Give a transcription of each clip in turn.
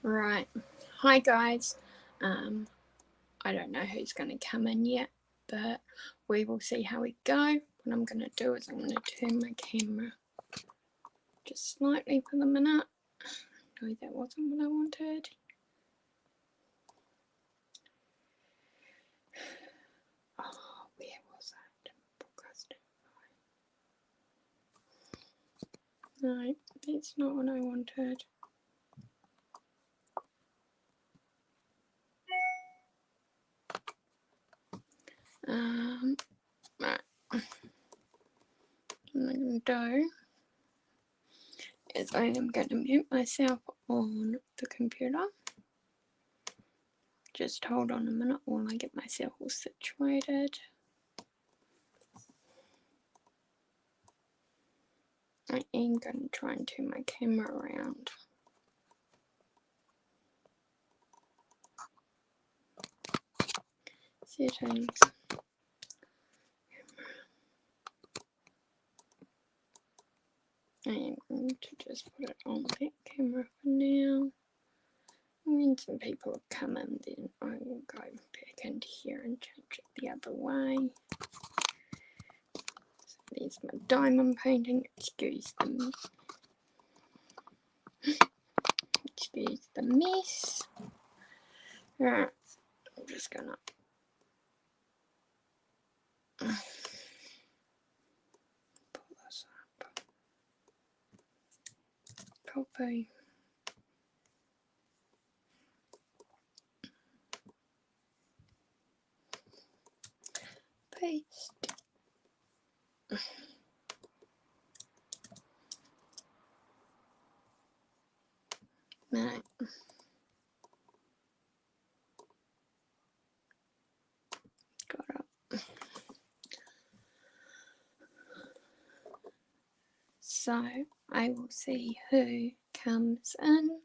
Right. Hi guys. I don't know who's going to come in yet, but we will see how we go. What I'm going to do is I'm going to turn my camera just slightly for the minute. No, that wasn't what I wanted. Oh, where was it? No, that's not what I wanted. Right. What I'm going to do is I am going to mute myself on the computer. Just hold on a minute while I get myself all situated. I am going to try and turn my camera around. Settings. I am going to just put it on that camera for now. When some people have come in, then I will go back into here and change it the other way. So there's my diamond painting. Excuse the mess. Right, I'm just gonna pull this up. Copy. Paste. Right. Got it. So I will see who comes in.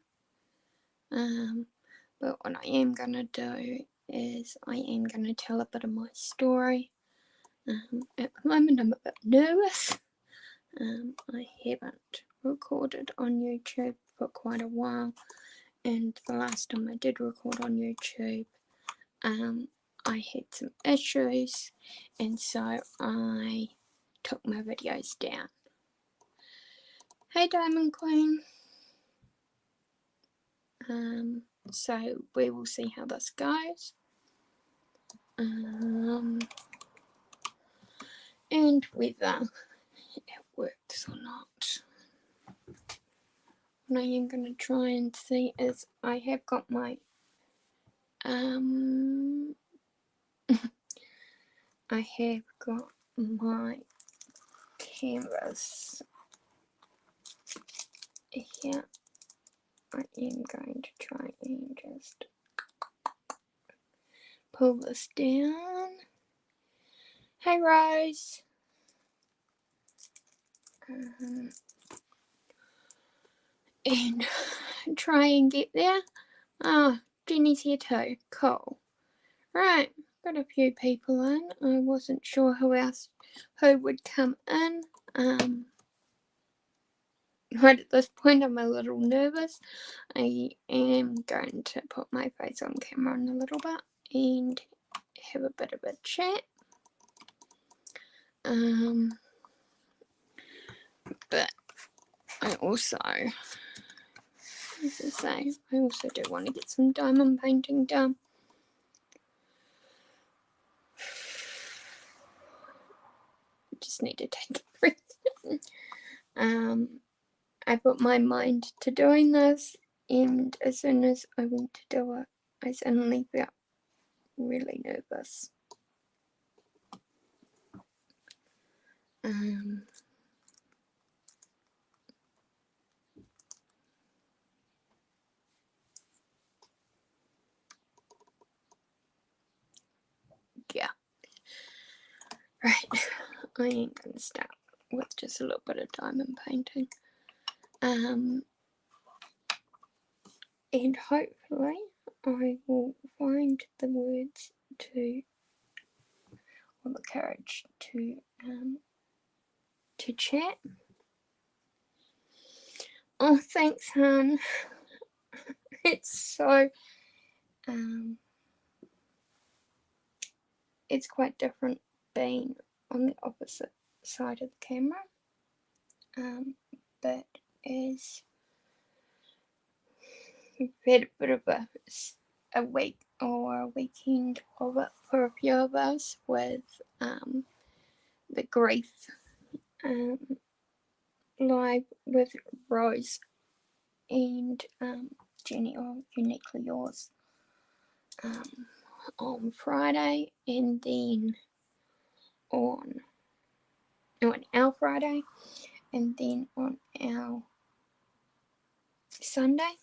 But what I am going to do is I am going to tell a bit of my story. At the moment I'm a bit nervous. I haven't recorded on YouTube for quite a while, and the last time I did record on YouTube, I had some issues, and so I took my videos down. Hey Diamond Queen. So we will see how this goes. And whether it works or not. What I am going to try and see is I have got my I have got my canvas here. I am going to try and just pull this down. Hey Rose. And try and get there. Oh, Jenny's here too. Cool. Right, got a few people in. I wasn't sure who would come in. Right at this point I'm a little nervous. I am going to put my face on camera in a little bit and have a bit of a chat. But I also, as I say, I also do want to get some diamond painting done. I just need to take a breath. I put my mind to doing this, and as soon as I went to do it, I suddenly felt really nervous. Yeah. Right, I am going to start with just a little bit of diamond painting. And hopefully I will find the words or the courage to chat. Oh, thanks, hon. It's so it's quite different being on the opposite side of the camera, but as we've had a bit of a week or a weekend of it for a few of us with the grief live with Rose and Jenny, or Uniquely Yours, on Friday, and then on our Friday, and then on our Sunday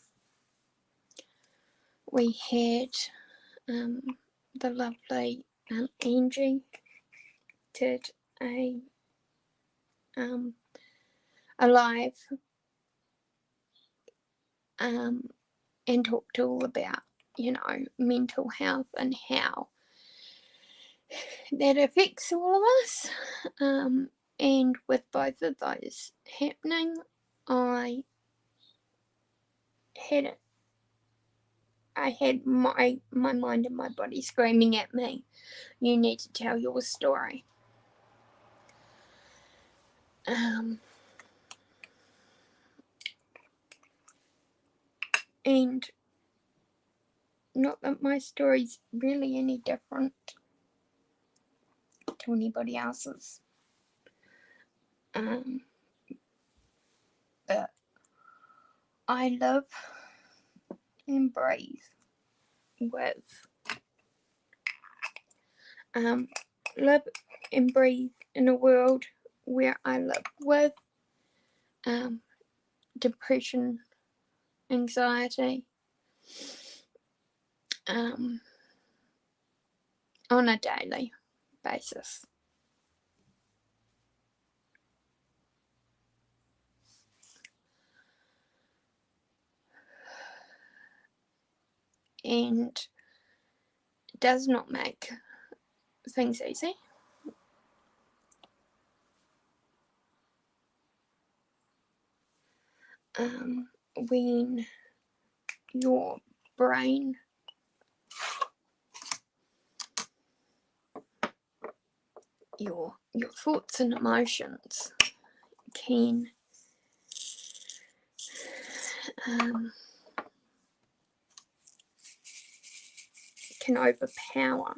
we had the lovely Angie did a live and talked all about, you know, mental health and how that affects all of us. And with both of those happening, I had my mind and my body screaming at me, you need to tell your story. And not that my story's really any different to anybody else's, but I live and breathe with live and breathe in a world where I live with depression, anxiety, on a daily basis. And it does not make things easy. When your brain your thoughts and emotions can overpower,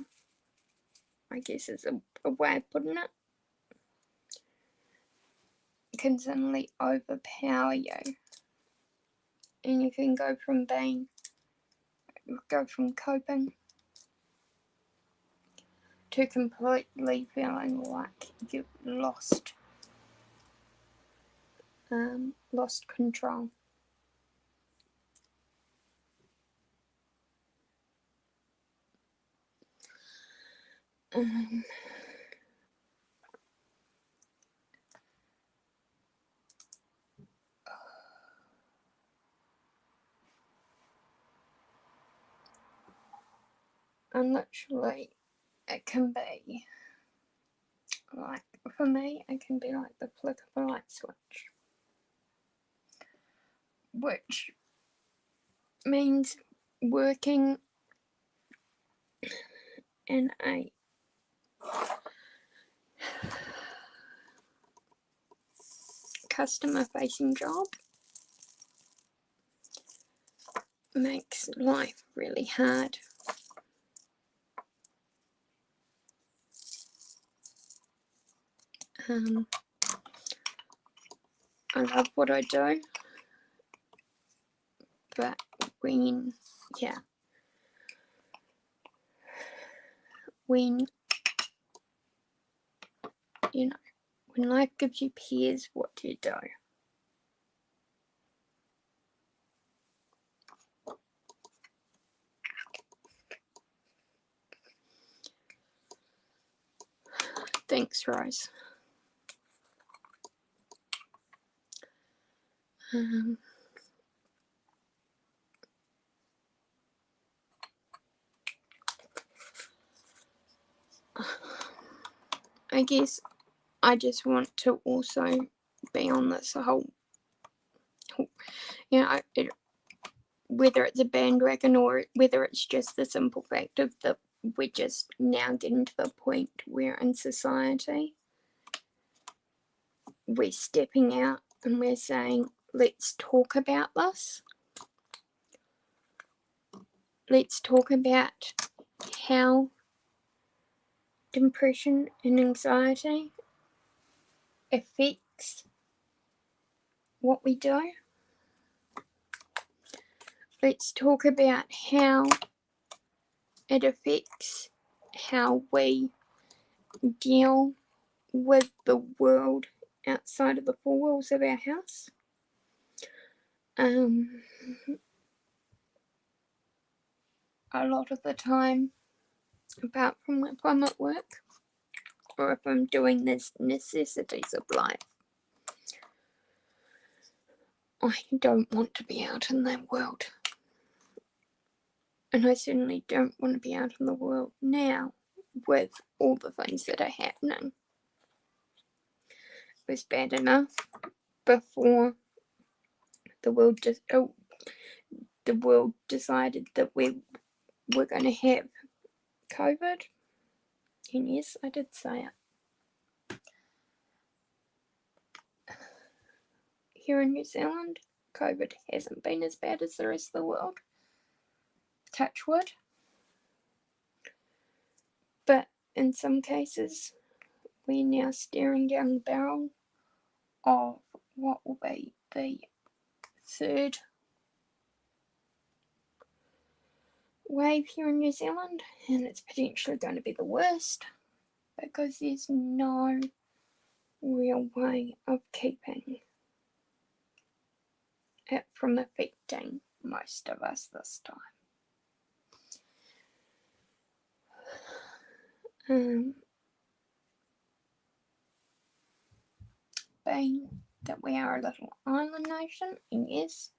I guess is a way of putting it, can suddenly overpower you, and you can go from coping to completely feeling like you've lost control. And literally, it can be like, for me, it can be like the flick of a light switch, which means working in a customer facing job makes life really hard. I love what I do, but when you know, when life gives you pears, what do you do? Thanks, Rose. I guess I just want to also be on this whole, you know, whether it's a bandwagon or whether it's just the simple fact of that we're just now getting to the point where in society we're stepping out and we're saying, let's talk about this. Let's talk about how depression and anxiety affects what we do. Let's talk about how it affects how we deal with the world outside of the four walls of our house. A lot of the time, apart from if I'm at work or if I'm doing the necessities of life, I don't want to be out in that world. And I certainly don't want to be out in the world now with all the things that are happening. It was bad enough before the world decided that we were going to have COVID. And yes, I did say it. Here in New Zealand, COVID hasn't been as bad as the rest of the world. Touch wood. But in some cases, we're now staring down the barrel of what will be the third wave here in New Zealand, and it's potentially going to be the worst because there's no real way of keeping it from affecting most of us this time. Being that we are a little island nation, and yes,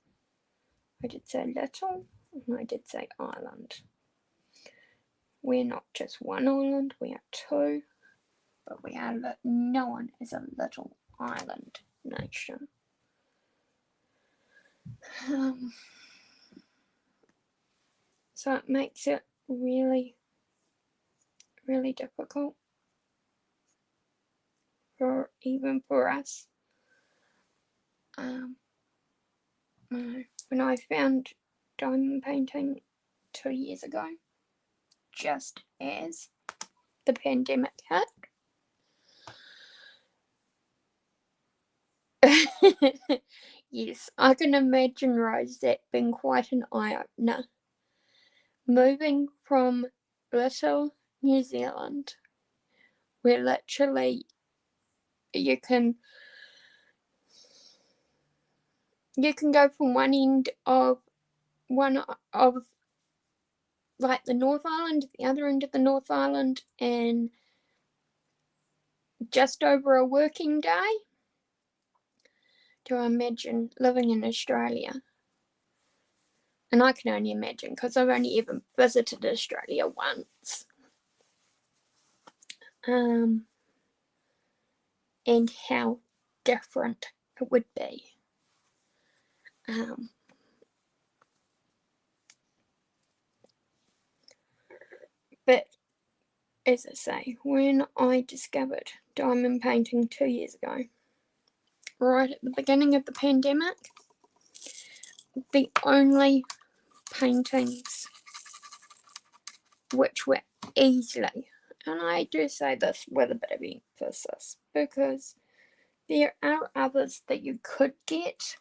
I did say little, and I did say island. We're not just one island, we are two, but we are known as a little island nation. So it makes it really, really difficult even for us. When I found diamond painting 2 years ago, just as the pandemic hit, yes, I can imagine, Rose, that being quite an eye-opener. Moving from little New Zealand, where literally you can go from one end of like the North Island to the other end of the North Island in just over a working day, to imagine living in Australia. And I can only imagine because I've only ever visited Australia once. And how different it would be. But as I say, when I discovered diamond painting 2 years ago, right at the beginning of the pandemic, the only paintings which were easily, and I do say this with a bit of emphasis because there are others that you could get,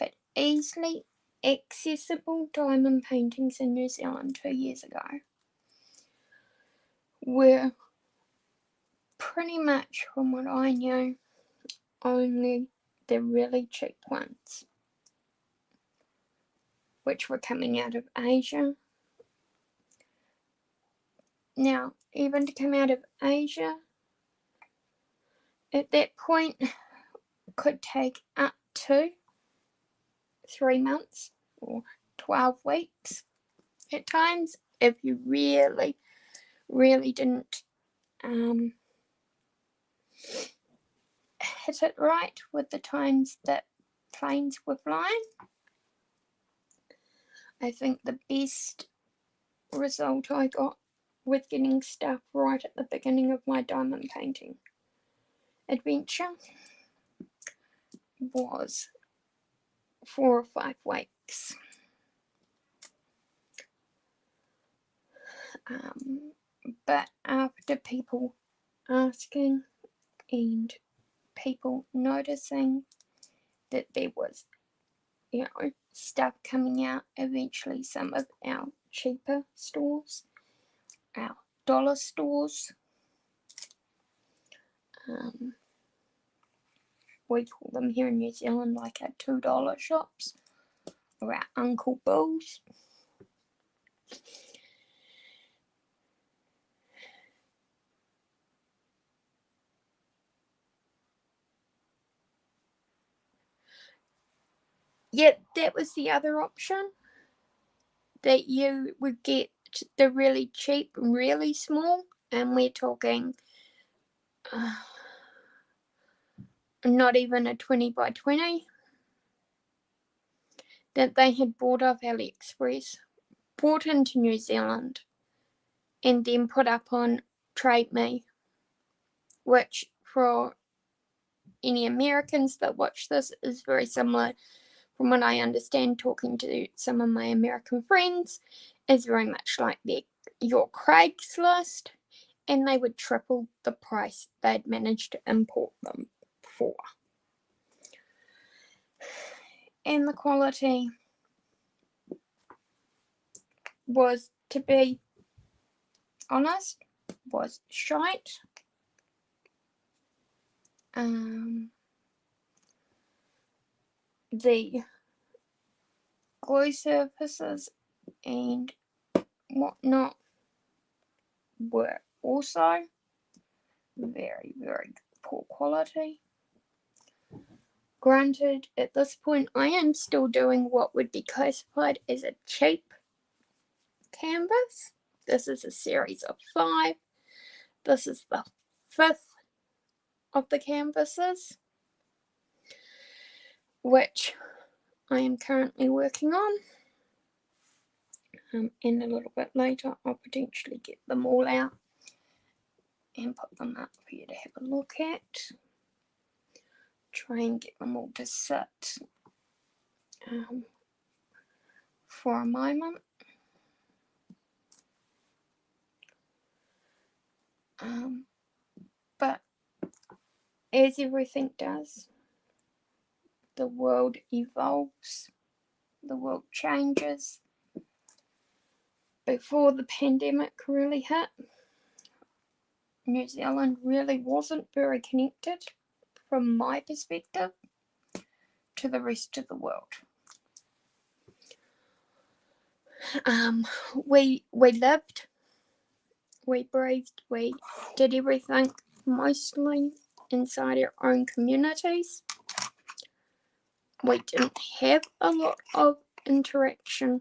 but easily accessible diamond paintings in New Zealand 2 years ago were pretty much, from what I knew, only the really cheap ones, which were coming out of Asia. Now, even to come out of Asia at that point could take up to 3 months or 12 weeks at times if you really, really didn't hit it right with the times that planes were flying. I think the best result I got with getting stuff right at the beginning of my diamond painting adventure was 4 or 5 weeks. But after people asking and people noticing that there was, stuff coming out, eventually some of our cheaper stores, our dollar stores, we call them here in New Zealand like our $2 shops, or our Uncle Bill's. Yeah, that was the other option, that you would get the really cheap, really small, and we're talking not even a 20 by 20, that they had bought off AliExpress, brought into New Zealand, and then put up on Trade Me, which for any Americans that watch this is very similar, from what I understand, talking to some of my American friends, is very much like your Craigslist, and they would triple the price they'd managed to import them for. And the quality was, to be honest, was shite. The glue surfaces and whatnot were also very, very poor quality. Granted, at this point I am still doing what would be classified as a cheap canvas. This is a series of 5. This is the 5th of the canvases, which I am currently working on. And a little bit later I'll potentially get them all out and put them up for you to have a look at. Try and get them all to sit for a moment. But as everything does, the world evolves, the world changes. Before the pandemic really hit, New Zealand really wasn't very connected, from my perspective, to the rest of the world. We lived, we breathed, we did everything mostly inside our own communities. We didn't have a lot of interaction,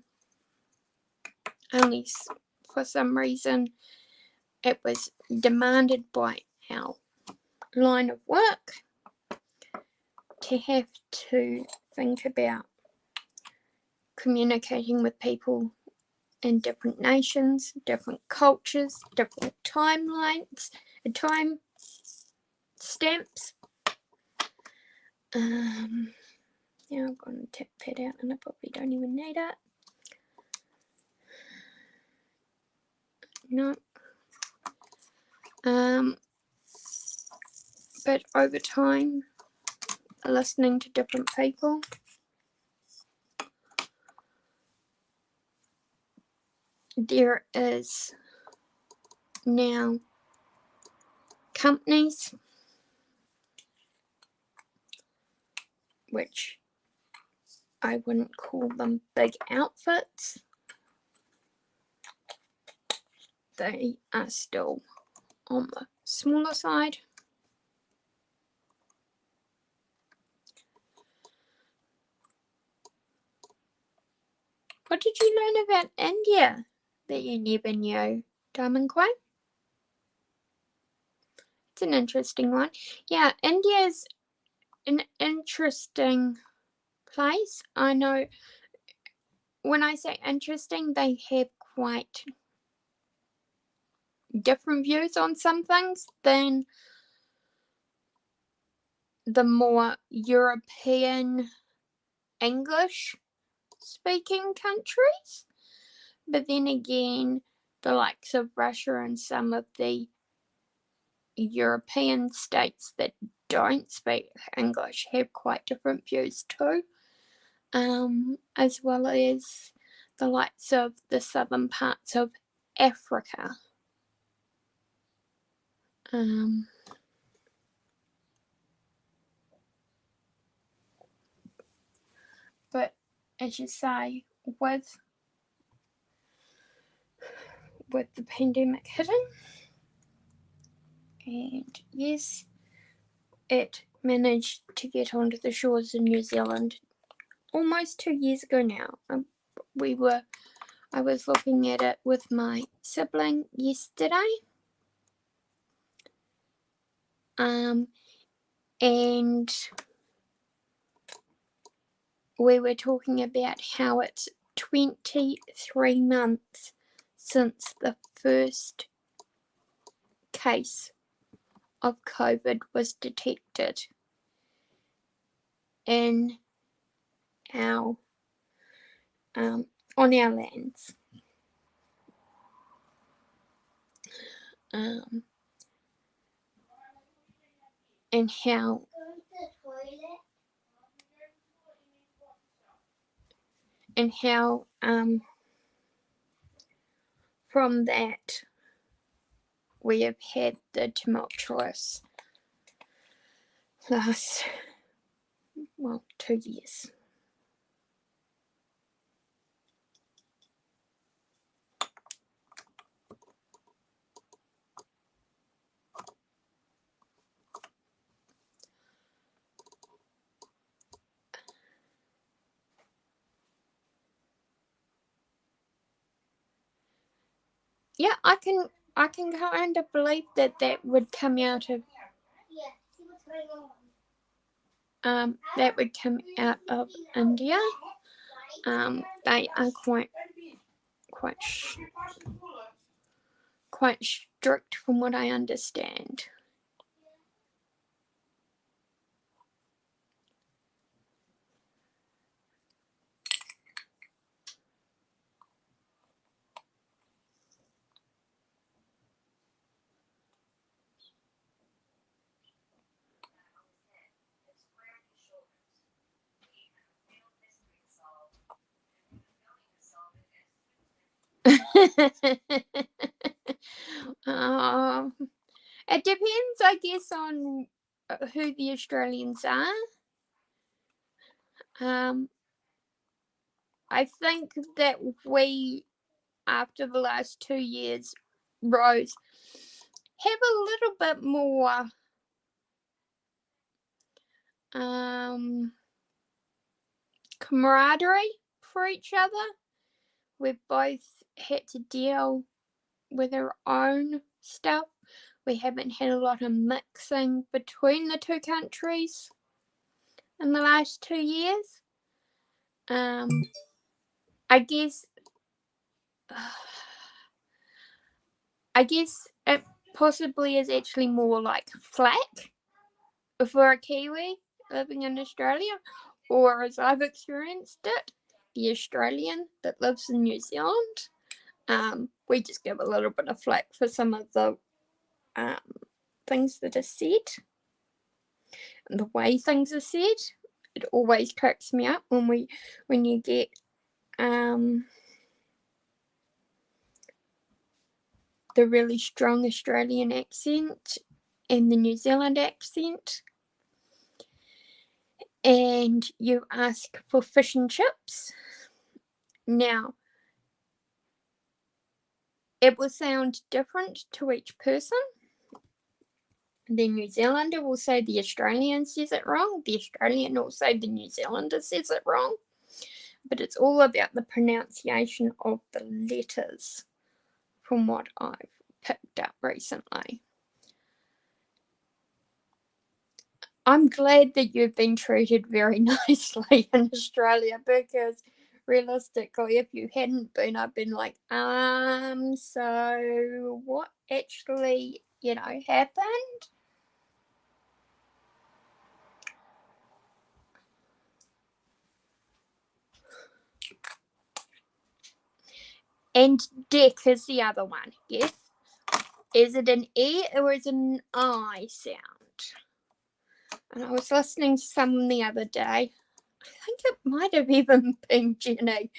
unless for some reason it was demanded by our line of work to have to think about communicating with people in different nations, different cultures, different timelines, time stamps. Yeah, I'm going to tap that out and I probably don't even need it. No. But over time, listening to different people, there is now companies which I wouldn't call them big outfits. They are still on the smaller side. What did you learn about India that you never knew, Diamond Queen? It's an interesting one. Yeah, India's an interesting place. I know when I say interesting, they have quite different views on some things than the more European English speaking countries. But then again, the likes of Russia and some of the European states that don't speak English have quite different views too, as well as the likes of the southern parts of Africa. But as you say, with the pandemic hitting, and yes, it managed to get onto the shores of New Zealand almost 2 years ago now. I was looking at it with my sibling yesterday, and we were talking about how it's 23 months since the first case of COVID was detected in our on our lands. And how from that we have had the tumultuous last 2 years. Yeah, I can kind of believe that would come out of that would come out of India. They are quite strict from what I understand. It depends, I guess, on who the Australians are. I think that we, after the last 2 years, Rose, have a little bit more camaraderie for each other. We've both had to deal with our own stuff. We haven't had a lot of mixing between the two countries in the last 2 years. I guess it possibly is actually more like flack for a Kiwi living in Australia, or as I've experienced it, the Australian that lives in New Zealand. We just give a little bit of flack for some of the things that are said and the way things are said. It always cracks me up when you get the really strong Australian accent and the New Zealand accent, and you ask for fish and chips. Now, it will sound different to each person. The New Zealander will say the Australian says it wrong. The Australian will say the New Zealander says it wrong. But it's all about the pronunciation of the letters, from what I've picked up recently. I'm glad that you've been treated very nicely in Australia, because realistically, if you hadn't been, I'd been like, so what actually, happened? And deck is the other one, yes? Is it an E or is it an I sound? And I was listening to someone the other day. I think it might have even been Jenny.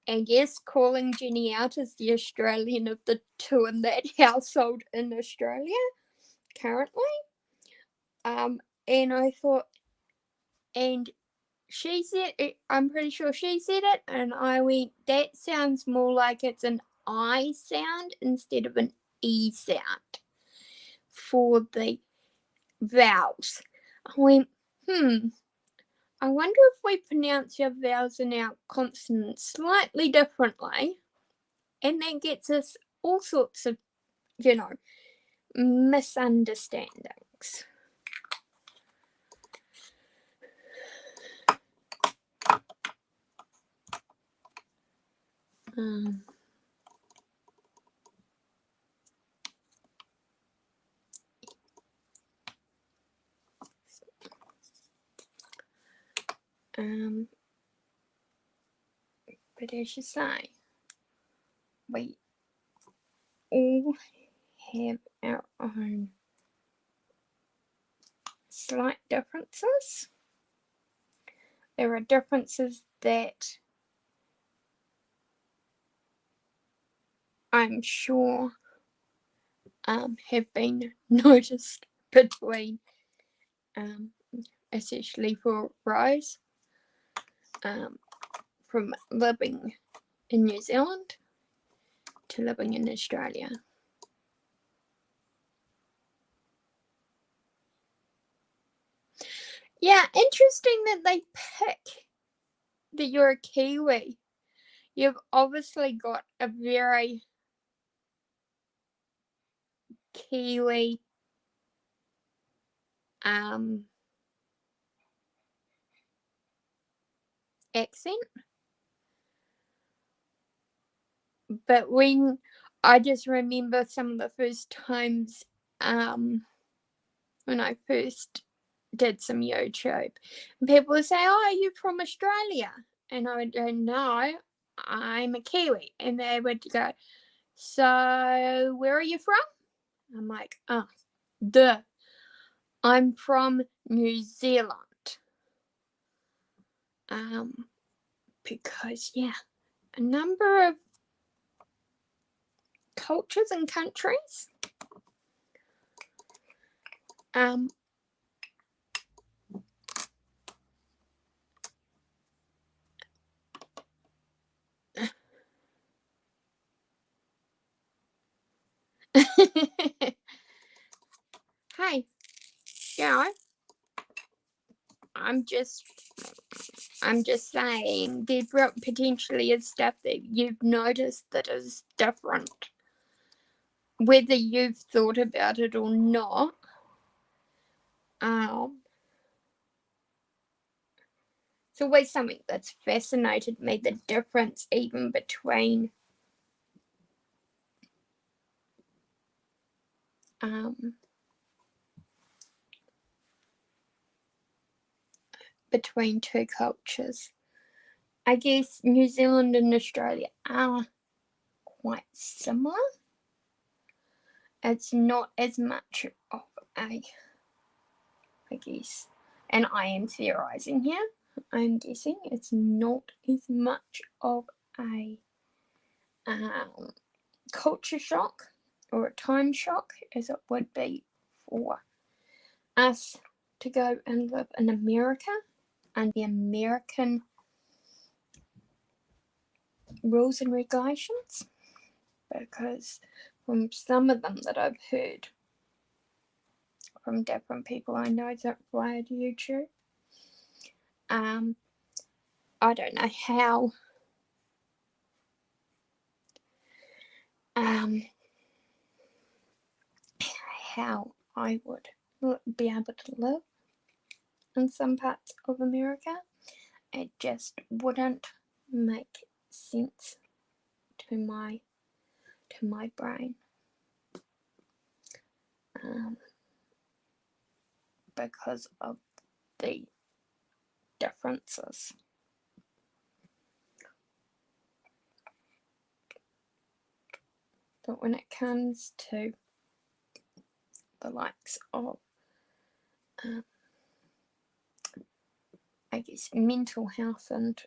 And yes, calling Jenny out as the Australian of the two in that household in Australia currently. And I thought, and she said it, I'm pretty sure she said it, and I went, that sounds more like it's an I sound instead of an E sound for the vowels. I went, I wonder if we pronounce our vowels and our consonants slightly differently, and that gets us all sorts of, misunderstandings. But as you say, we all have our own slight differences. There are differences that I'm sure have been noticed between, especially for Rose, from living in New Zealand to living in Australia. Yeah, interesting that they pick that you're a Kiwi. You've obviously got a very Kiwi accent. But when I just remember some of the first times when I first did some YouTube, and people would say, "Oh, are you from Australia?" And I would go, "No, I'm a Kiwi." And they would go, "So where are you from?" I'm like, "Oh, duh. I'm from New Zealand." Because a number of cultures and countries hey, I'm just saying there potentially is stuff that you've noticed that is different, whether you've thought about it or not. It's always something that's fascinated me, the difference even between two cultures. I guess New Zealand and Australia are quite similar. It's not as much of a, I guess, and I am theorizing here, I'm guessing it's not as much of a culture shock or a time shock as it would be for us to go and live in America and the American rules and regulations, because from some of them that I've heard from different people I know that via YouTube, I don't know how I would be able to live in some parts of America. It just wouldn't make sense to my brain, because of the differences. But when it comes to the likes of, I guess, mental health and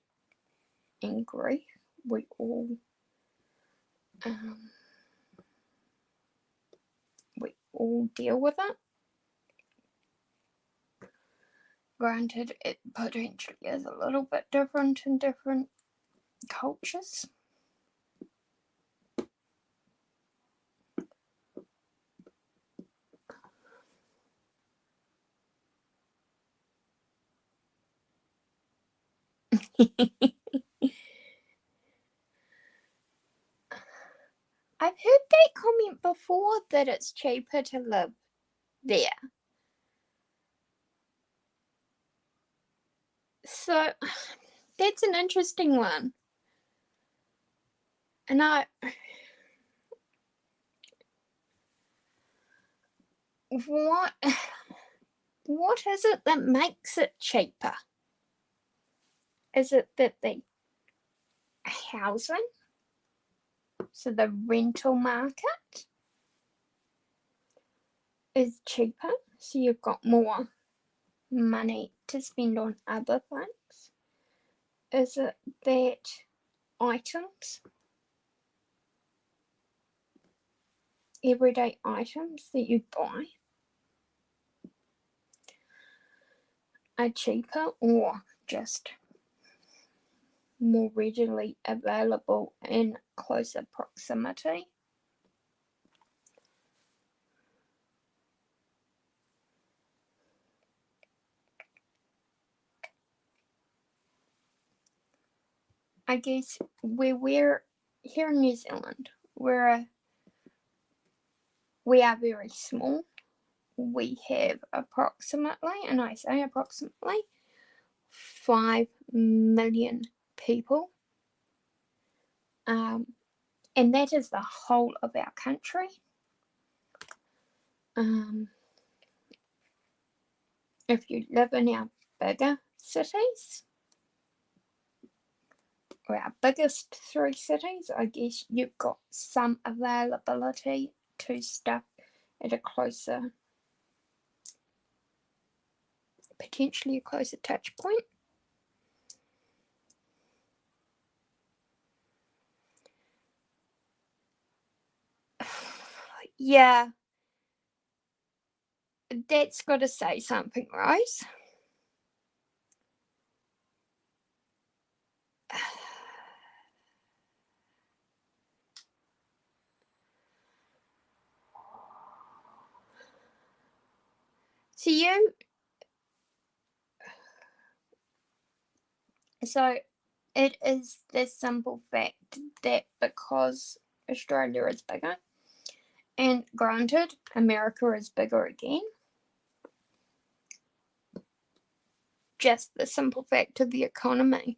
grief, we all deal with it. Granted, it potentially is a little bit different in different cultures. I've heard that comment before, that it's cheaper to live there. So that's an interesting one. And what is it that makes it cheaper? Is it that the housing, so the rental market, is cheaper, so you've got more money to spend on other things? Is it that items, everyday items that you buy, are cheaper, or just more readily available in closer proximity? I guess we're here in New Zealand, we are very small. We have approximately, and I say approximately, 5 million people. And that is the whole of our country. If you live in our bigger cities, or our biggest 3 cities, I guess you've got some availability to stuff at a closer, potentially a closer touch point. Yeah, that's got to say something, Rose. So it is the simple fact that because Australia is bigger, and granted, America is bigger again, just the simple fact of the economy.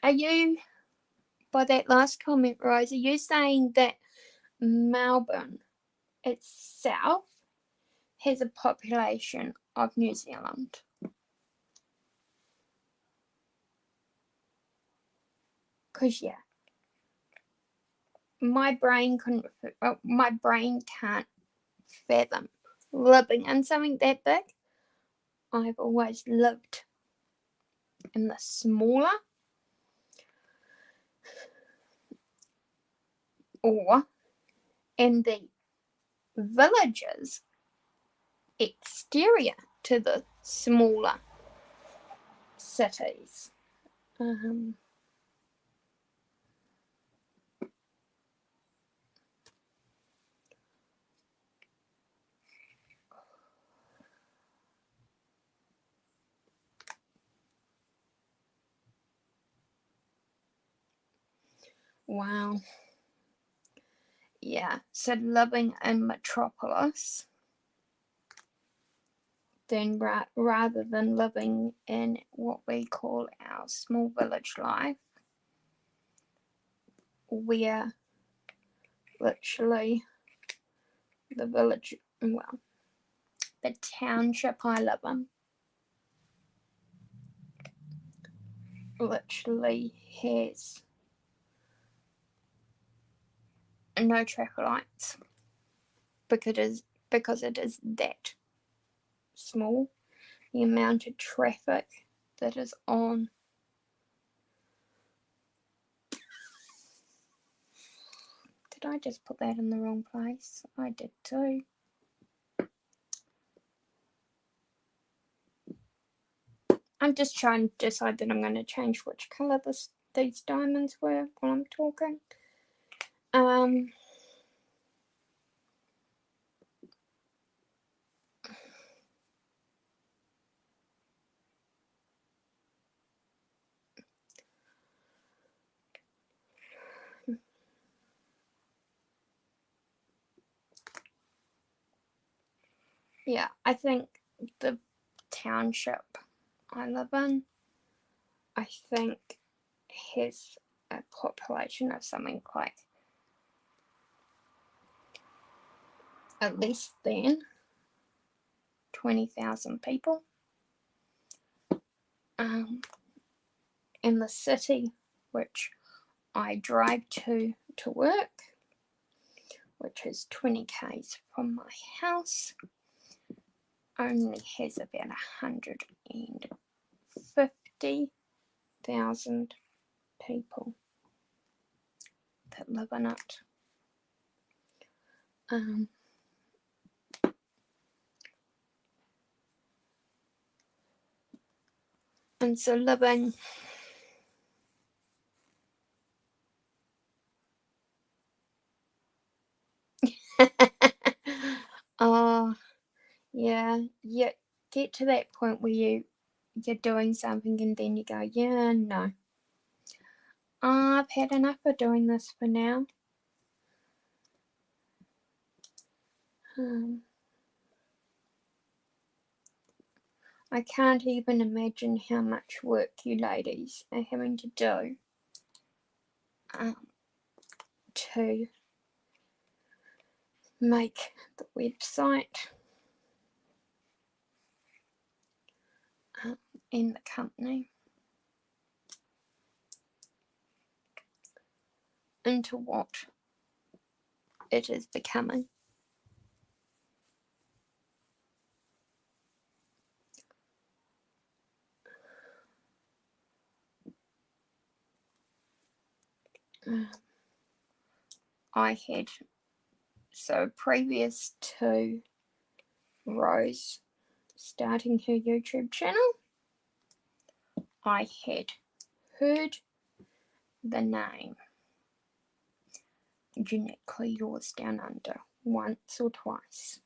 Are you, by that last comment, Rose, are you saying that Melbourne itself has a population of New Zealand? Because, yeah, my brain can't fathom living in something that big. I've always lived in the smaller, or in the villages exterior to the smaller cities. Wow. yeah, so living in Metropolis, then rather than living in what we call our small village life, where literally the village, well, the township I live in literally has no traffic lights because it is that small. The amount of traffic that is on. Did I just put that in the wrong place? I did too. I'm just trying to decide that I'm going to change which colour these diamonds were while I'm talking. Yeah, I think the township I live in, I think, has a population of something like at least then 20,000 people. In the city, which I drive to work, which is 20 k's from my house, only has about 150,000 people that live in it. And so living oh yeah, you get to that point where you're doing something and then you go, yeah, no, I've had enough of doing this for now. I can't even imagine how much work you ladies are having to do to make the website in the company into what it is becoming. I had, so previous to Rose starting her YouTube channel, I had heard the name Uniquely Yours Down Under once or twice,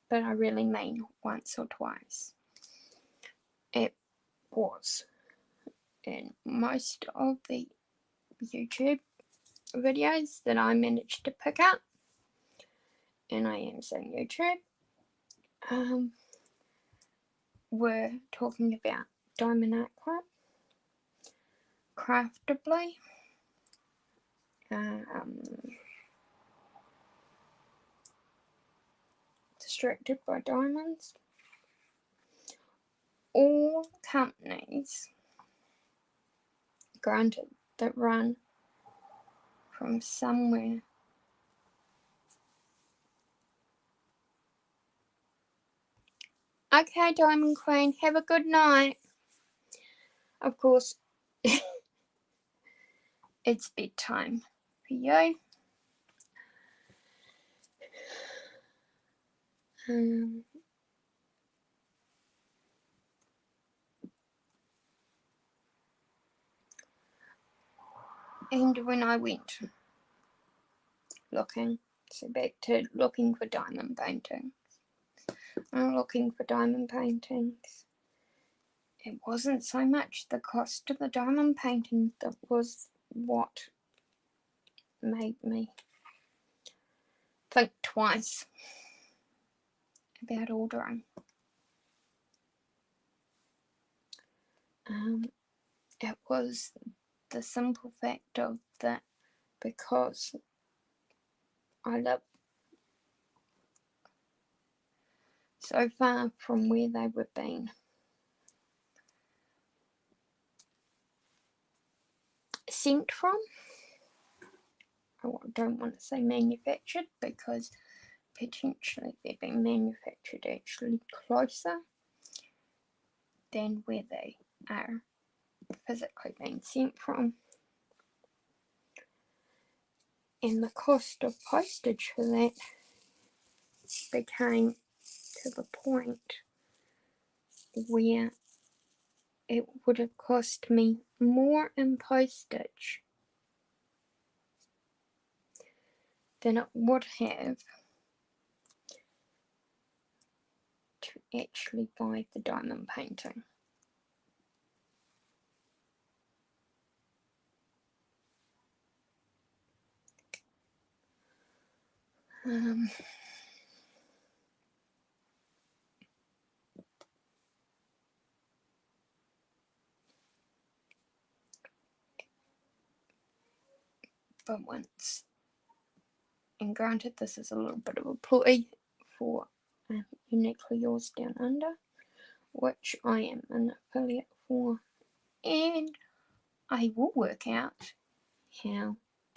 but I really mean once or twice. It was in most of the YouTube videos that I managed to pick up, and I am saying YouTube, were talking about Diamond Art Club, Craftably, Distracted by Diamonds, all companies, granted, that run from somewhere okay, Diamond Queen, have a good night. Of course, it's bedtime for you. And when I went looking, so back to looking for diamond paintings. I'm looking for diamond paintings. It wasn't so much the cost of the diamond painting that was what made me think twice about ordering. It was the simple fact of that because I live so far from where they were being sent from. I don't want to say manufactured because potentially they're being manufactured actually closer than where they are physically being sent from. And the cost of postage for that became to the point where it would have cost me more in postage than it would have to actually buy the diamond painting. But once, and granted this is a little bit of a plea for Uniquely Yours Down Under, which I am an affiliate for, and I will work out how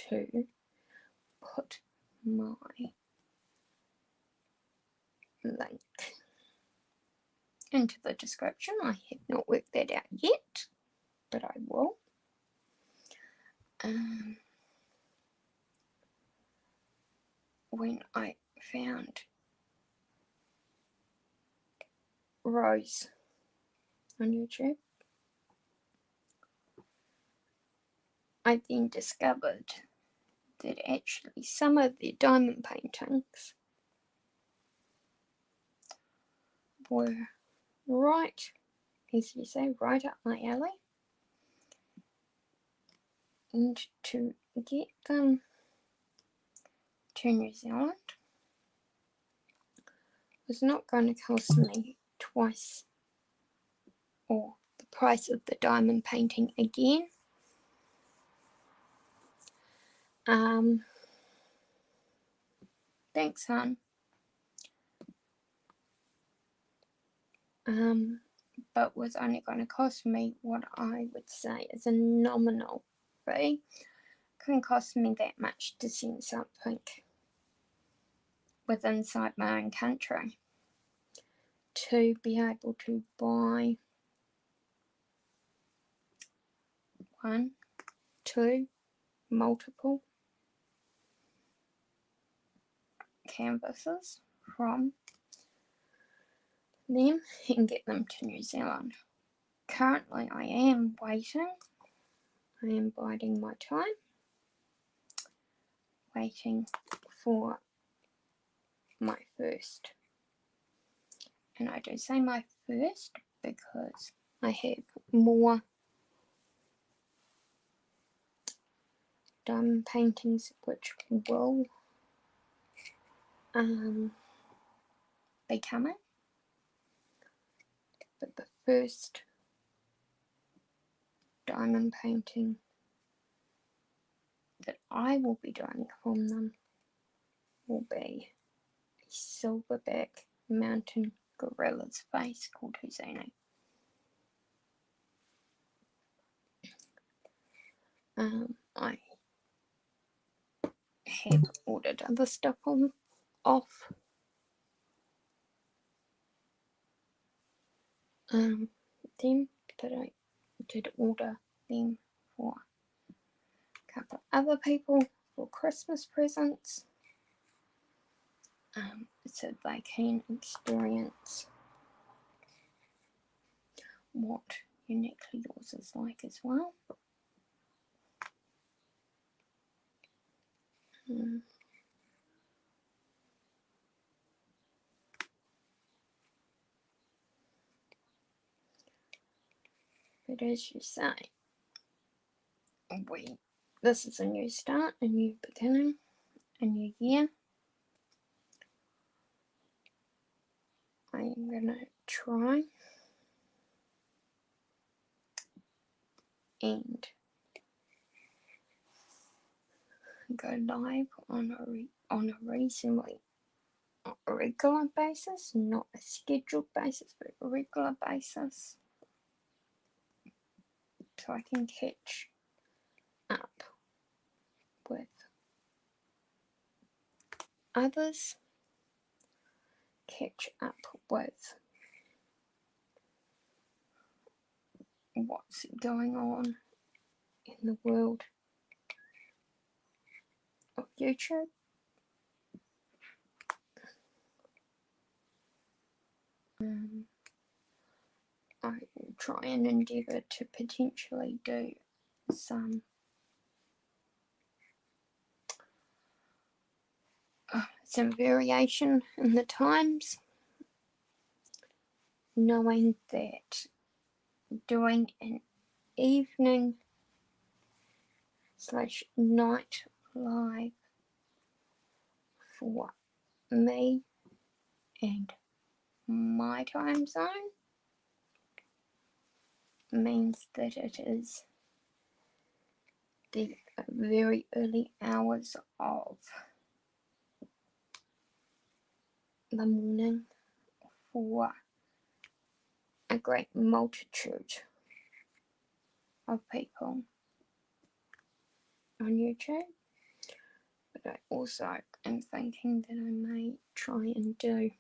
to put my link into the description. I have not worked that out yet, but I will. When I found Rose on YouTube, I then discovered that actually some of their diamond paintings were right, as you say, right up my alley. And to get them to New Zealand was not going to cost me twice or the price of the diamond painting again. Thanks, hon. But was only going to cost me what I would say is a nominal fee. Couldn't cost me that much to send something with inside my own country to be able to buy 1, 2, multiple canvases from them and get them to New Zealand. Currently I am waiting. I am biding my time, waiting for my first. And I do say my first because I have more diamond paintings which will be coming. But the first diamond painting that I will be doing from them will be a silverback mountain gorilla's face called Houdini. I have ordered other stuff off them, but I did order them for a couple of other people for Christmas presents, so they can experience what Uniquely Yours is like as well. But as you say, this is a new start, a new beginning, a new year. I'm gonna try and go live on a reasonably regular basis, not a scheduled basis, but a regular basis, so I can catch up with others, catch up with what's going on in the world of YouTube. I will try and endeavour to potentially do some variation in the times, knowing that doing an evening / night live for me and my time zone means that it is the very early hours of the morning for a great multitude of people on YouTube. But I also am thinking that I may try and do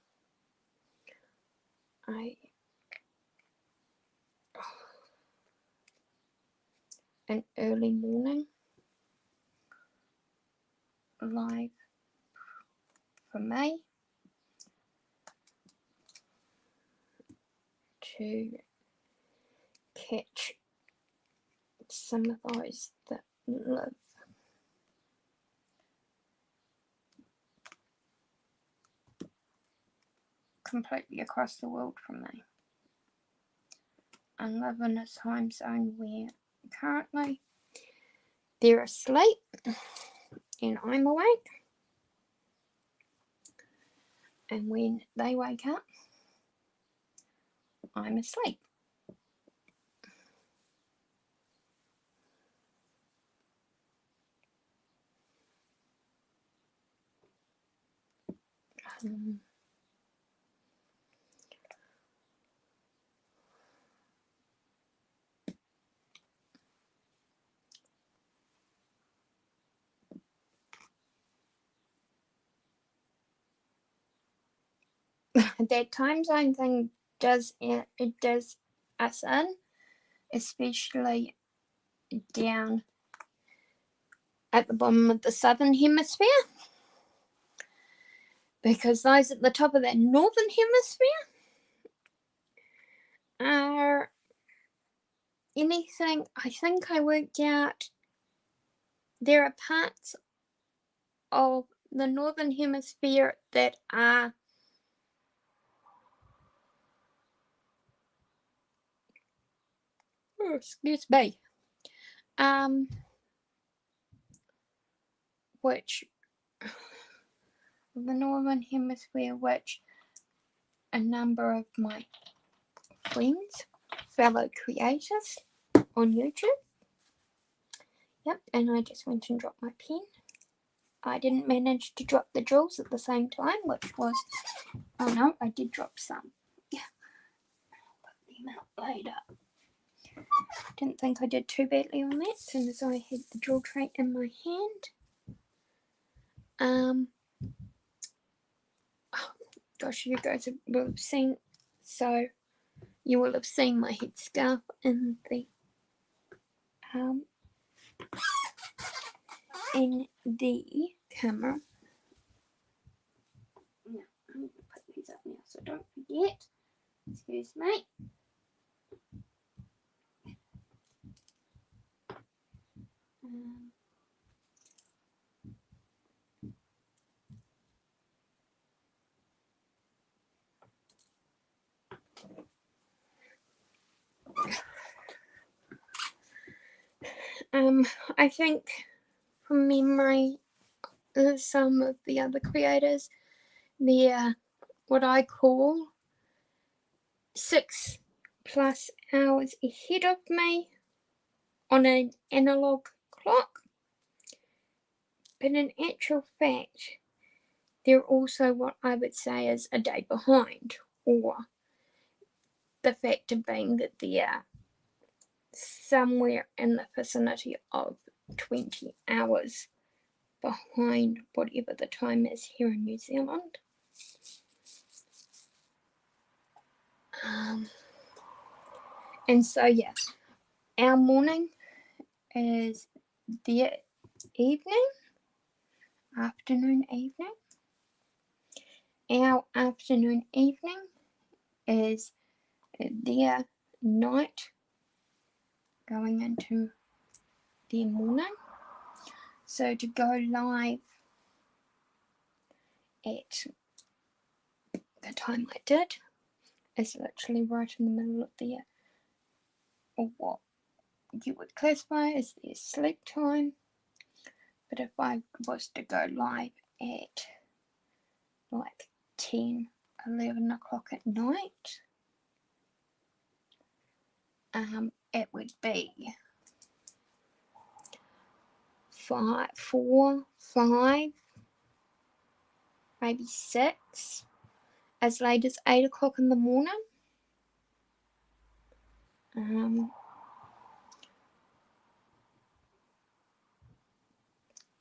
an early morning live for me to catch some of those that live completely across the world from me. I live in a time zone where currently they're asleep and I'm awake, and when they wake up I'm asleep. That time zone thing does us in, especially down at the bottom of the southern hemisphere, because those at the top of that northern hemisphere are anything. I think I worked out there are parts of the northern hemisphere that are excuse me, which the northern hemisphere, which a number of my friends, fellow creators on YouTube. Yep, and I just went and dropped my pen. I didn't manage to drop the drills at the same time, which was, oh no, I did drop some. Yeah, I'll put them out later. Didn't think I did too badly on that, as soon as I had the drill tray in my hand. Oh, gosh, you guys will have seen, so you will have seen my headscarf in the camera. Now, I'm going to put these up now so don't forget. Excuse me. I think from memory, some of the other creators, they're what I call 6+ hours ahead of me on an analog clock, but in actual fact they're also what I would say is a day behind, or the fact of being that they are somewhere in the vicinity of 20 hours behind whatever the time is here in New Zealand. And so yeah, our morning is their evening, afternoon, evening. Our afternoon, evening is their night going into their morning. So to go live at the time I did is literally right in the middle of their, or what you would classify as their sleep time. But if I was to go live at like 10, 11 o'clock at night, it would be 4, 5, maybe 6, as late as 8 o'clock in the morning.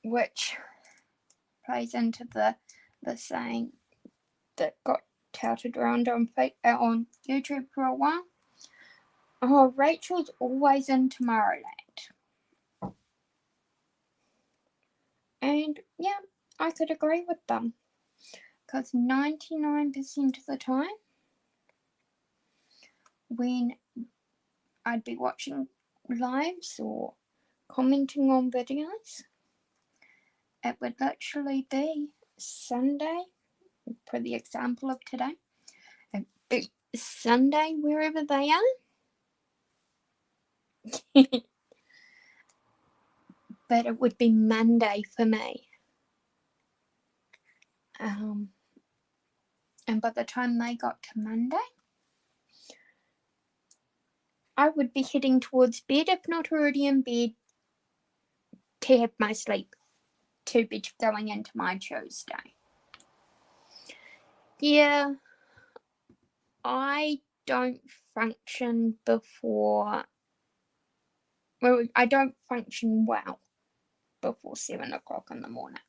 Which plays into the saying that got touted around on YouTube for a while. Oh, Rachel's always in Tomorrowland. And yeah, I could agree with them, because 99% of the time when I'd be watching lives or commenting on videos, it would literally be Sunday, for the example of today, it'd be Sunday wherever they are. But it would be Monday for me. And by the time they got to Monday, I would be heading towards bed, if not already in bed, to have my sleep, to be going into my Tuesday. Yeah, I don't function before, well, I don't function well before 7 o'clock in the morning.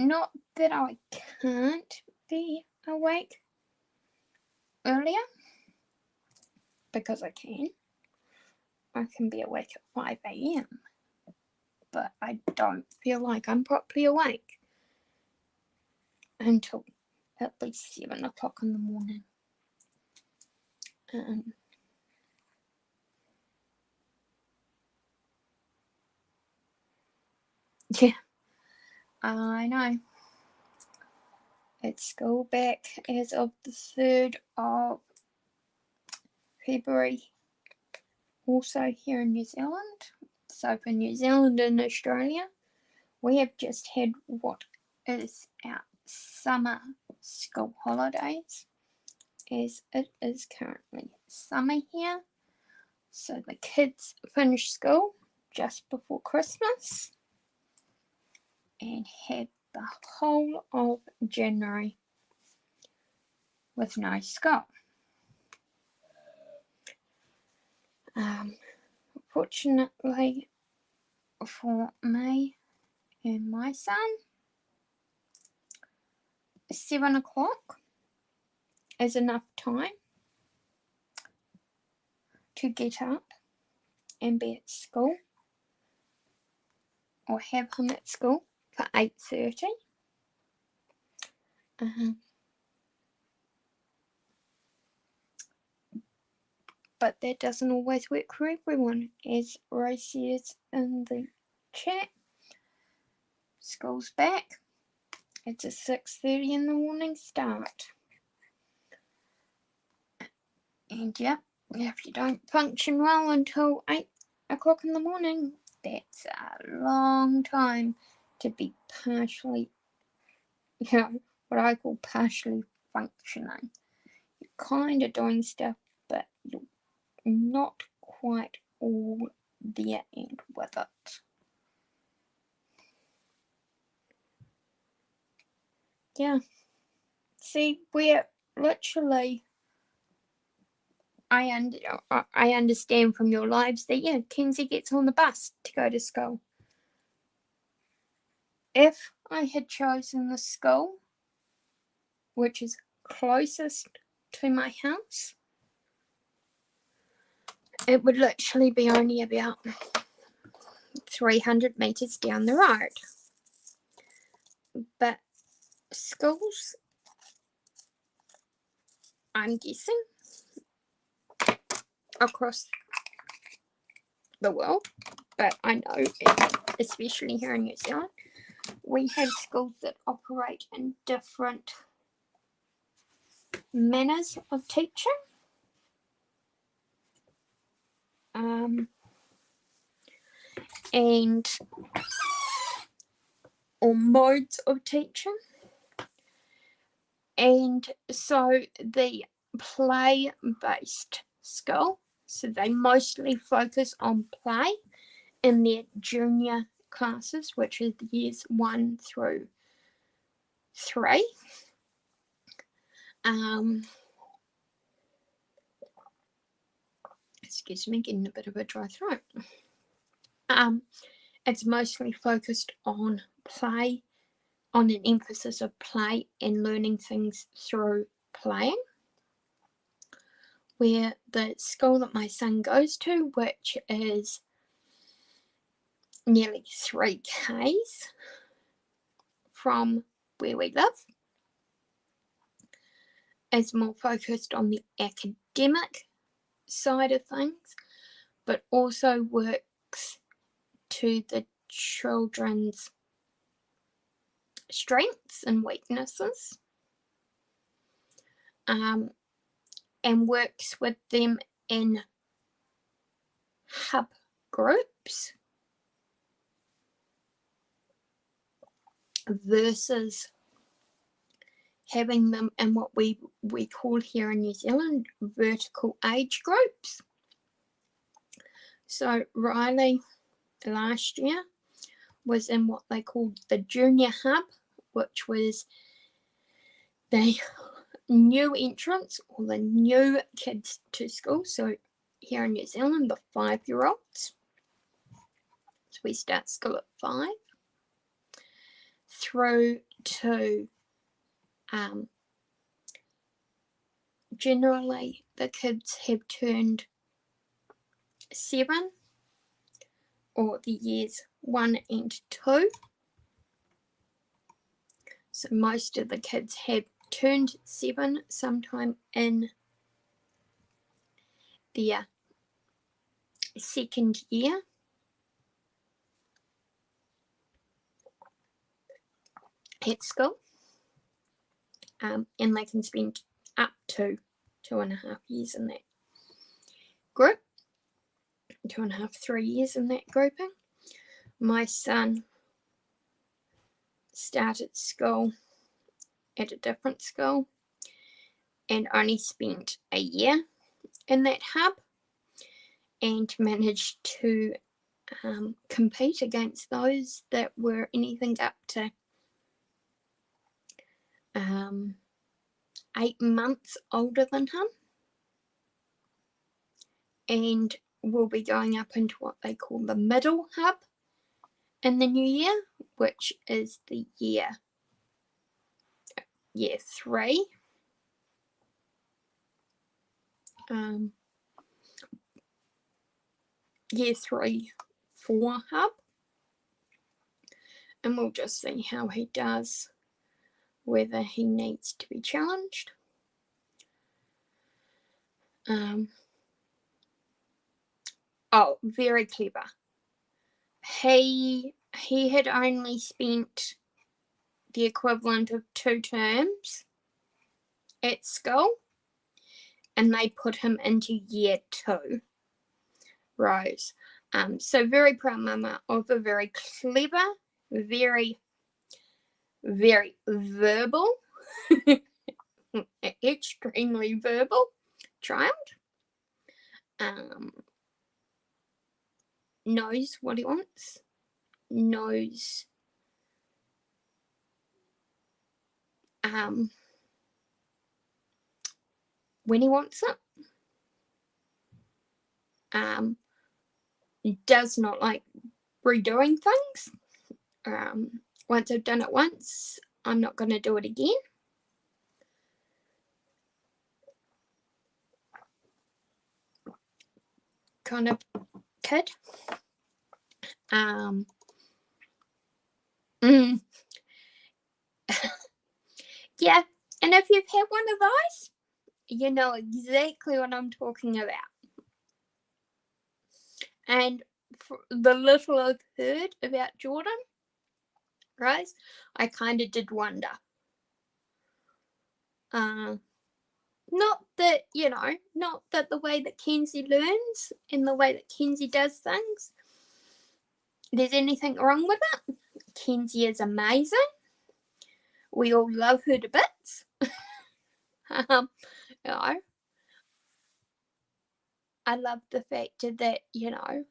Not that I can't be awake earlier, because I can. I can be awake at 5 a.m, but I don't feel like I'm properly awake until at least 7 o'clock in the morning. Yeah, I know. It's school back as of the 3rd of February, also here in New Zealand. So for New Zealand and Australia, we have just had what is our summer school holidays, as it is currently summer here. So the kids finish school just before Christmas and have the whole of January with no school. Fortunately for me and my son, 7 o'clock is enough time to get up and be at school, or have him at school for 8:30. But that doesn't always work for everyone, as Rose says in the chat. School's back. It's a 6:30 in the morning start. And yeah, if you don't function well until 8 o'clock in the morning, that's a long time to be partially, what I call partially functioning. kind of doing stuff, but you're not quite all there and with it. Yeah. See, we're literally, I understand from your lives that, yeah, Kenzie gets on the bus to go to school. If I had chosen the school which is closest to my house, it would literally be only about 300 meters down the road. But schools, I'm guessing, across the world, but I know, especially here in New Zealand, we have schools that operate in different manners of teaching. Or modes of teaching. And so the play-based school, so they mostly focus on play in their junior classes, which is years 1 through 3. Excuse me, getting a bit of a dry throat. It's mostly focused on play, on an emphasis of play and learning things through playing. Where the school that my son goes to, which is nearly 3 k's from where we live, is more focused on the academic side of things, but also works to the children's strengths and weaknesses, and works with them in hub groups versus having them in what we call here in New Zealand vertical age groups. So Riley last year was in what they called the junior hub, which was the new entrants or the new kids to school. So here in New Zealand, the 5-year-olds. So we start school at 5 through to generally the kids have turned 7, or the years 1 and 2. So most of the kids have turned 7 sometime in their 2nd year. At school, and they can spend up to 2.5 years in that group, 2.5, 3 years in that grouping. My son started school at a different school and only spent a year in that hub and managed to compete against those that were anything up to 8 months older than him, and will be going up into what they call the middle hub in the new year, which is the year 3. Year 3, 4 hub, and we'll just see how he does, whether he needs to be challenged. Oh, very clever. He had only spent the equivalent of 2 terms at school, and they put him into year 2. Rose. So very proud mama of a very clever, very, very verbal extremely verbal child. Knows what he wants, knows when he wants it, does not like redoing things. Once I've done it once, I'm not going to do it again. Kind of kid. Yeah, and if you've had one of those, you know exactly what I'm talking about. And for the little I've heard about Jordan, right, I kind of did wonder. Not that, you know, not that the way that Kenzie learns and the way that Kenzie does things, there's anything wrong with it. Kenzie is amazing. We all love her to bits. You know, I love the fact that, you know,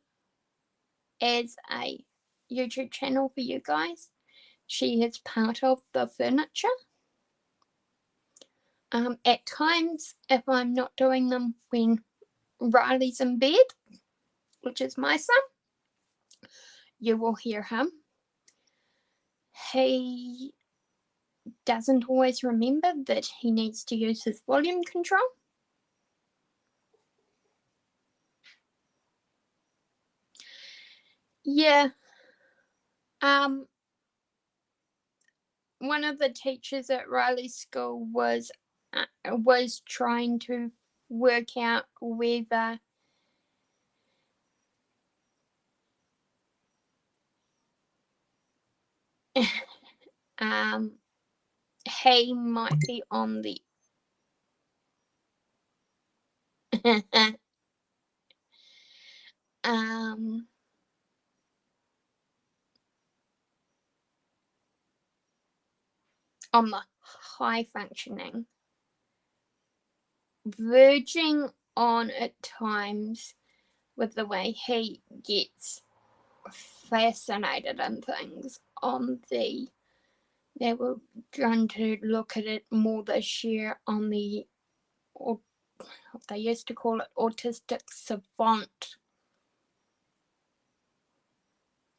as a YouTube channel for you guys, she is part of the furniture. At times, if I'm not doing them when Riley's in bed, which is my son, you will hear him. He doesn't always remember that he needs to use his volume control. Yeah. One of the teachers at Riley's school was trying to work out whether he might be on the on the high functioning, verging on at times with the way he gets fascinated in things on the, they were going to look at it more this year on the, or they used to call it autistic savant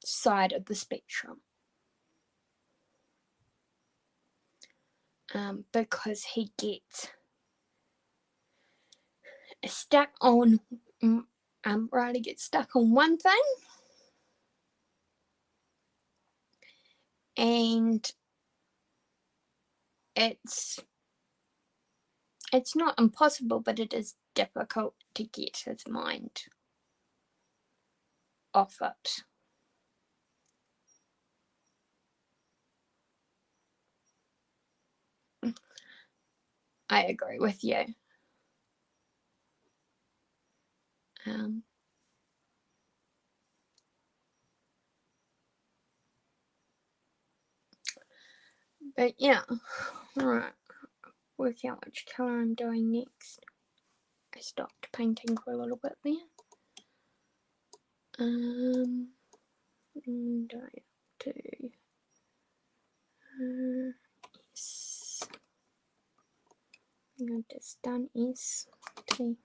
side of the spectrum. Because he gets stuck on, Riley gets stuck on one thing, and it's not impossible, but it is difficult to get his mind off it. I agree with you. But yeah, alright, work out which colour I'm doing next. I stopped painting for a little bit there. And I have to yes. I'm just done is T.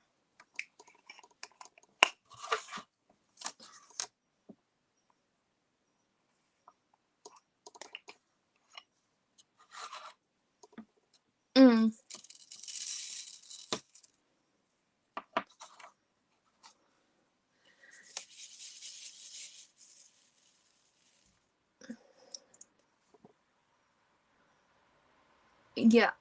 Yeah.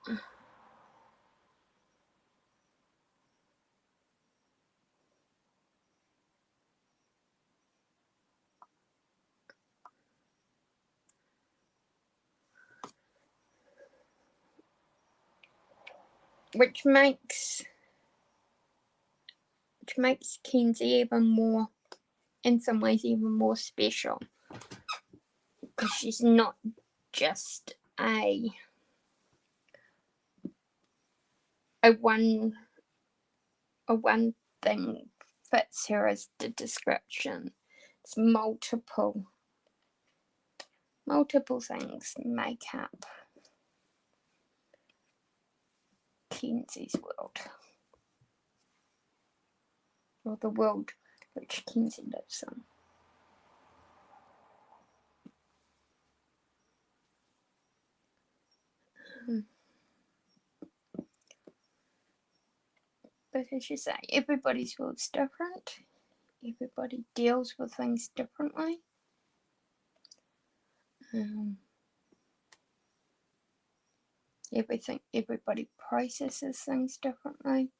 Which makes Kenzie even more, in some ways, even more special, because she's not just a a one thing fits here as the description. It's multiple things make up Kenzie's world, or the world which Kenzie lives in. But as you say, everybody's world's different. Everybody deals with things differently. Everybody processes things differently.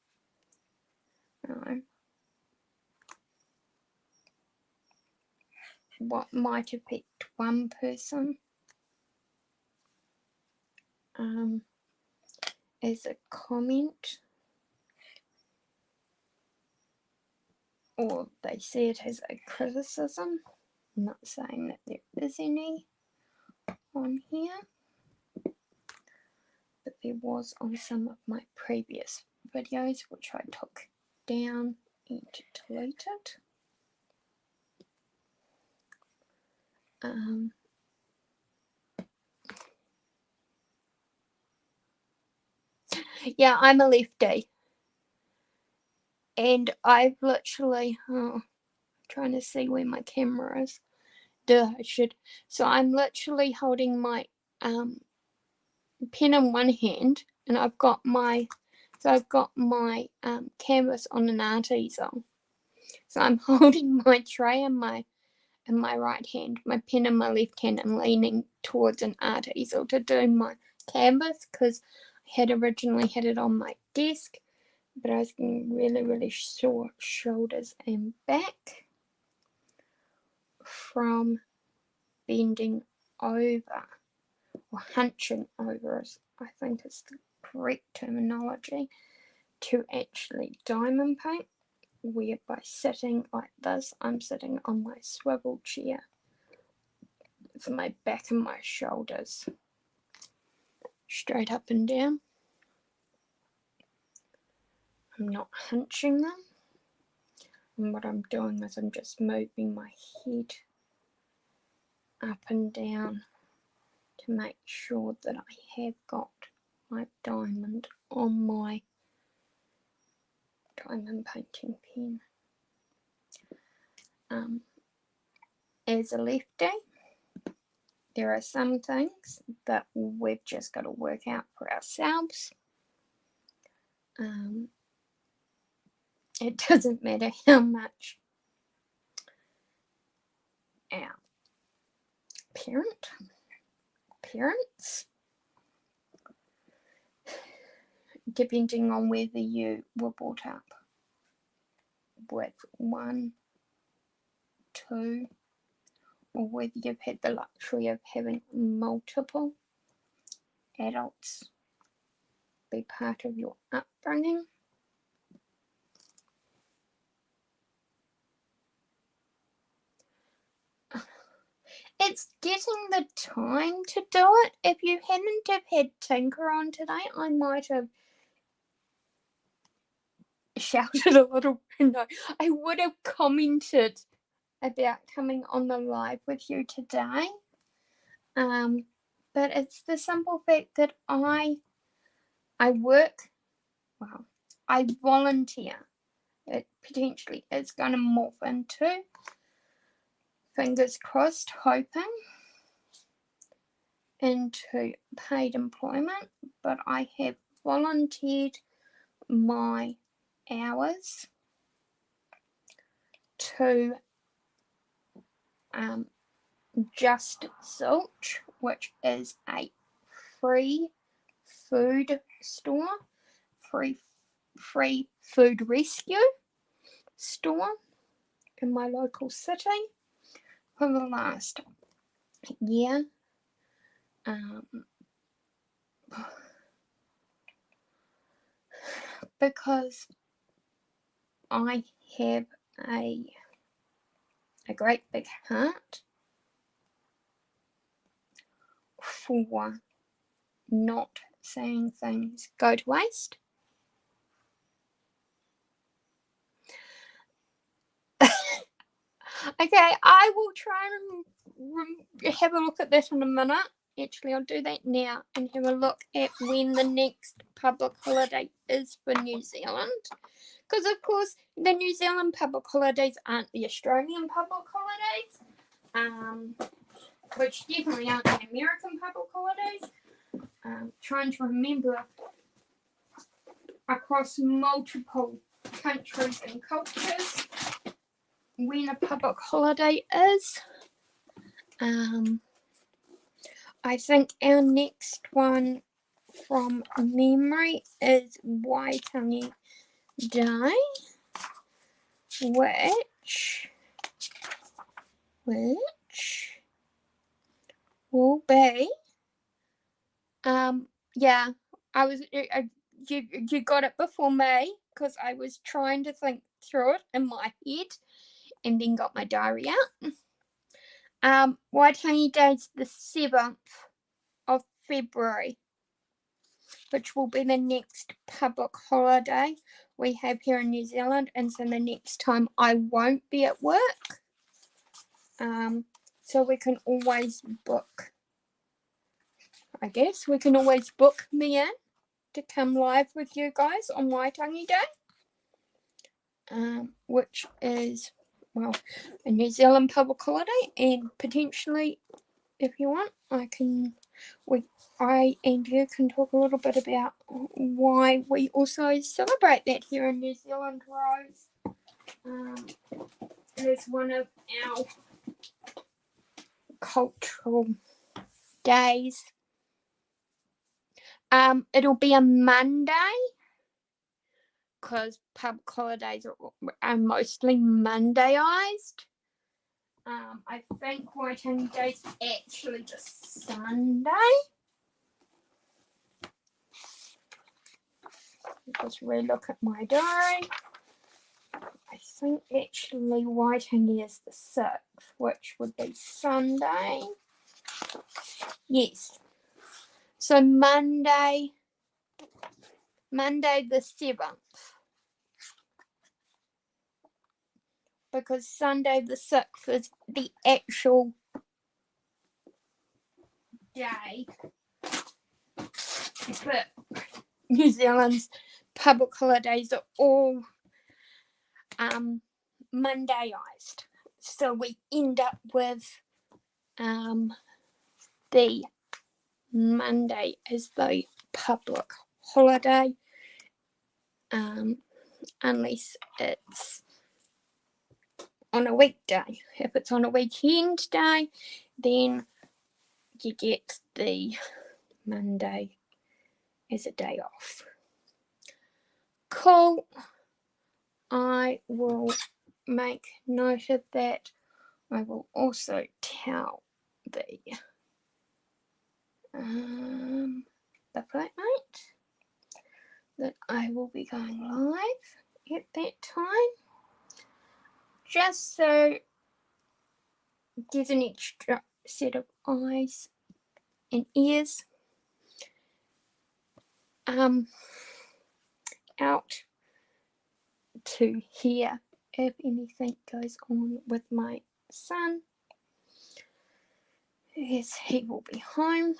What might affect one person as a comment, or they see it as a criticism. I'm not saying that there is any on here, but there was on some of my previous videos which I took down and deleted. Yeah, I'm a lefty, and I've literally trying to see where my camera is. So I'm literally holding my pen in one hand, and I've got my canvas on an art easel. So I'm holding my tray in my right hand, my pen in my left hand, and leaning towards an art easel to do my canvas, because I had originally had it on my desk, but I was getting really sore shoulders and back from bending over, or hunching over, I think is the correct terminology, to actually diamond paint, where by sitting like this, I'm sitting on my swivel chair with my back and my shoulders straight up and down. I'm not hunching them, and what I'm doing is I'm just moving my head up and down to make sure that I have got my diamond on my diamond painting pen. As a lefty, there are some things that we've just got to work out for ourselves. It doesn't matter how much our parents, depending on whether you were brought up with one, two, or whether you've had the luxury of having multiple adults be part of your upbringing. It's getting the time to do it. If you hadn't have had Tinker on today, I might have shouted a little. No, I would have commented about coming on the live with you today. But it's the simple fact that I work, well, I volunteer. It potentially is going to morph into, fingers crossed, hoping, into paid employment, but I have volunteered my hours to Just Zilch, which is a free food store, free food rescue store in my local city for the last year. Because I have a great big heart for not seeing things go to waste. Okay, I will try and have a look at that in a minute. Actually, I'll do that now and have a look at when the next public holiday is for New Zealand. Because, of course, the New Zealand public holidays aren't the Australian public holidays, which definitely aren't the American public holidays. Trying to remember across multiple countries and cultures when a public holiday is. I think our next one from memory is Waitangi Day, which will be yeah, I was you got it before me because I was trying to think through it in my head and then got my diary out. Waitangi Day's the 7th of February, which will be the next public holiday we have here in New Zealand, and so the next time I won't be at work. So we can always book, I guess, we can always book me in to come live with you guys on Waitangi Day, which is, well, a New Zealand public holiday, and potentially, if you want, I and you can talk a little bit about why we also celebrate that here in New Zealand, Rose. It is one of our cultural days. It'll be a Monday because public holidays are mostly Mondayized. I think Waitangi Day's actually just Sunday. Just re-look at my diary. I think actually Waitangi is the 6th, which would be Sunday. Yes. So Monday the 7th. Because Sunday the 6th is the actual day. But New Zealand's public holidays are all Mondayized. So we end up with the Monday as the public holiday, unless it's on a weekday. If it's on a weekend day, then you get the Monday as a day off. Cool. I will make note of that. I will also tell the flatmate that I will be going live at that time, just so there's an extra set of eyes and ears out to hear if anything goes on with my son. Yes, he will be home.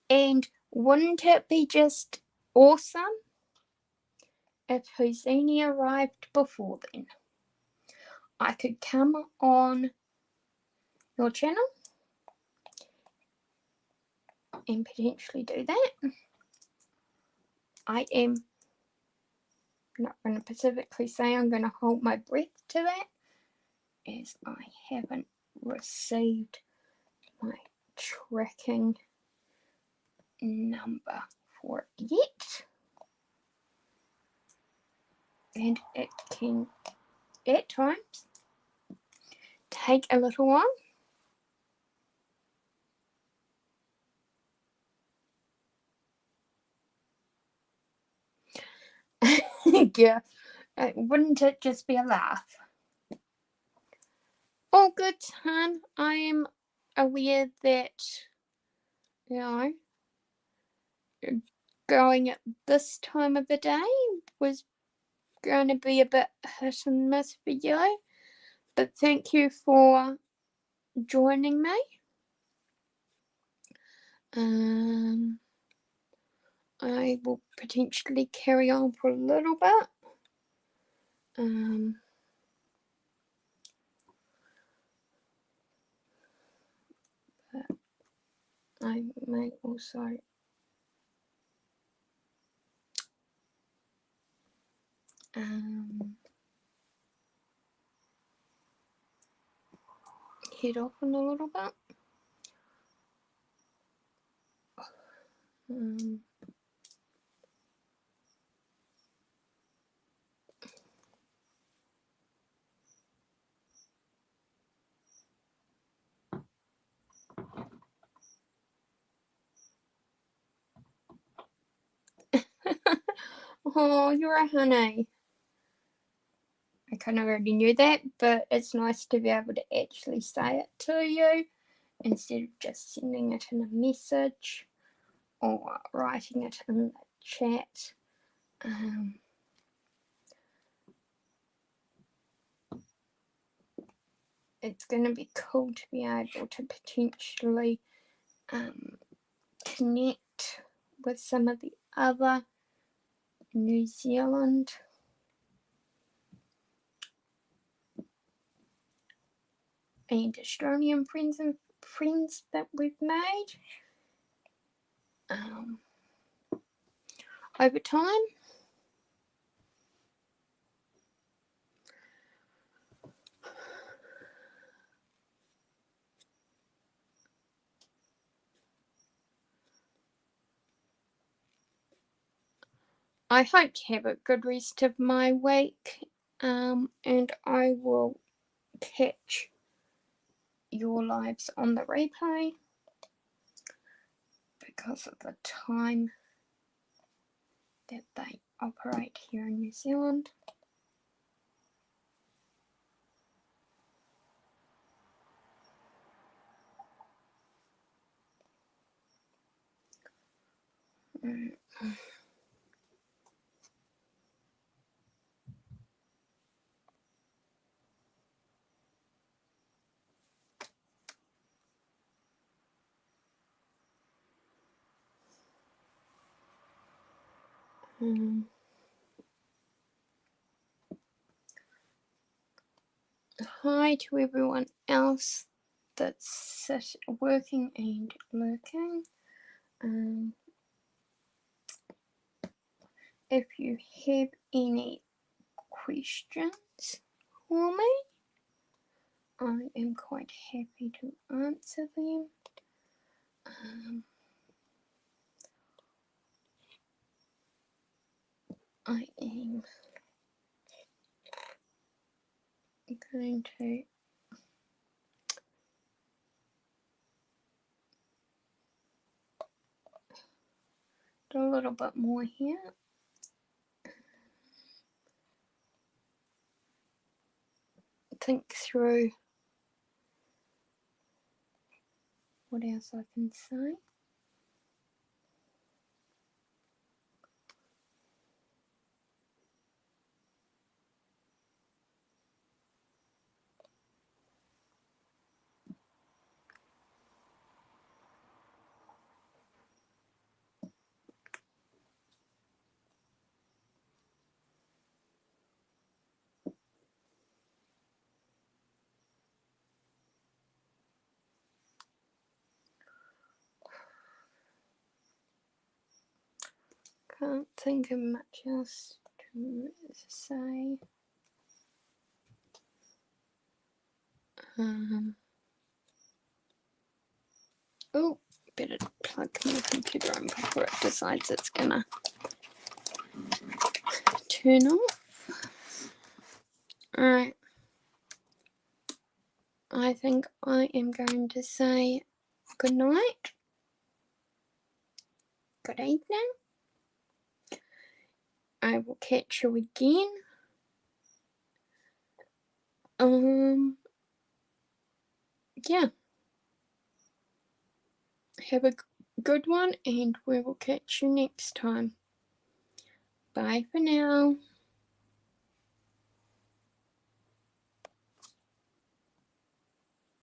And wouldn't it be just awesome if Houdini arrived before then? I could come on your channel and potentially do that. I am not going to specifically say I'm going to hold my breath to that, as I haven't received my tracking number for it yet. And it can, at times, take a little while. Yeah, wouldn't it just be a laugh? All good, hon. I am aware that, you know, going at this time of the day was going to be a bit hit and miss for you. But thank you for joining me. I will potentially carry on for a little bit. But I may also head off in a little bit. Oh, you're a honey. I kind of already knew that, but it's nice to be able to actually say it to you instead of just sending it in a message or writing it in the chat. It's going to be cool to be able to potentially connect with some of the other New Zealand and Australian friends that we've made over time. I hope to have a good rest of my week, and I will catch your lives on the replay because of the time that they operate here in New Zealand. Hi to everyone else that's working and lurking. If you have any questions for me, I am quite happy to answer them. I am going to do a little bit more here. Think through what else I can say. Can't think of much else to say. Oh, better plug my computer in before it decides it's gonna turn off. Alright. I think I am going to say good night. Good evening. I will catch you again. yeah, have a good one, and we will catch you next time. Bye for now.